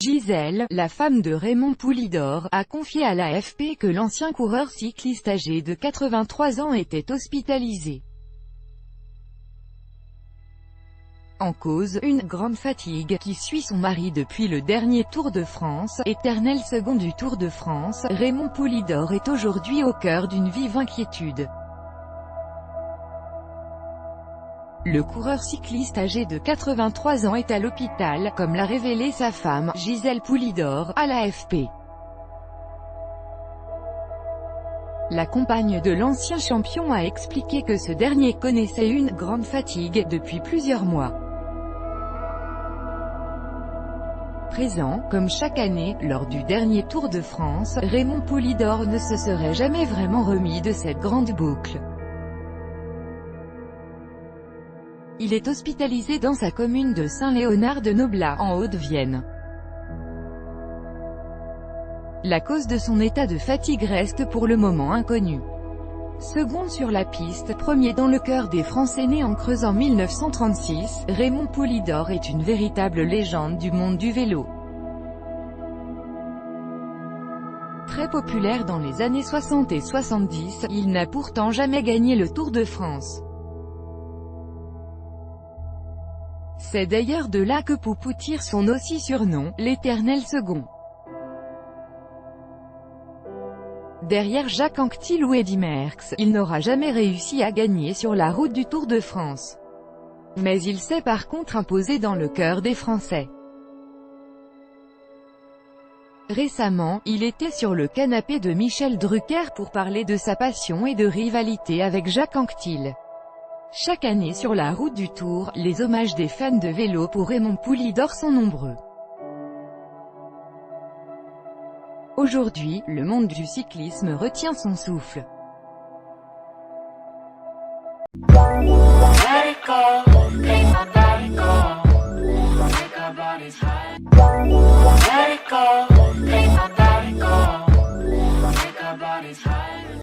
Gisèle, la femme de Raymond Poulidor, a confié à l'AFP que l'ancien coureur cycliste âgé de 83 ans était hospitalisé. En cause, une grande fatigue, qui suit son mari depuis le dernier Tour de France. Éternel second du Tour de France, Raymond Poulidor est aujourd'hui au cœur d'une vive inquiétude. Le coureur cycliste âgé de 83 ans est à l'hôpital, comme l'a révélé sa femme, Gisèle Poulidor, à l'AFP. La compagne de l'ancien champion a expliqué que ce dernier connaissait une grande fatigue depuis plusieurs mois. Présent, comme chaque année, lors du dernier Tour de France, Raymond Poulidor ne se serait jamais vraiment remis de cette grande boucle. Il est hospitalisé dans sa commune de Saint-Léonard-de-Noblat, en Haute-Vienne. La cause de son état de fatigue reste pour le moment inconnue. Second sur la piste, premier dans le cœur des Français né en Creuse en 1936, Raymond Poulidor est une véritable légende du monde du vélo. Très populaire dans les années 60 et 70, il n'a pourtant jamais gagné le Tour de France. C'est d'ailleurs de là que Poupou tire son aussi surnom, l'Éternel second. Derrière Jacques Anquetil ou Eddy Merckx, il n'aura jamais réussi à gagner sur la route du Tour de France. Mais il s'est par contre imposé dans le cœur des Français. Récemment, il était sur le canapé de Michel Drucker pour parler de sa passion et de rivalité avec Jacques Anquetil. Chaque année sur la route du Tour, les hommages des fans de vélo pour Raymond Poulidor sont nombreux. Aujourd'hui, le monde du cyclisme retient son souffle. Let it go, make my body go. Make our bodies high. Let it go.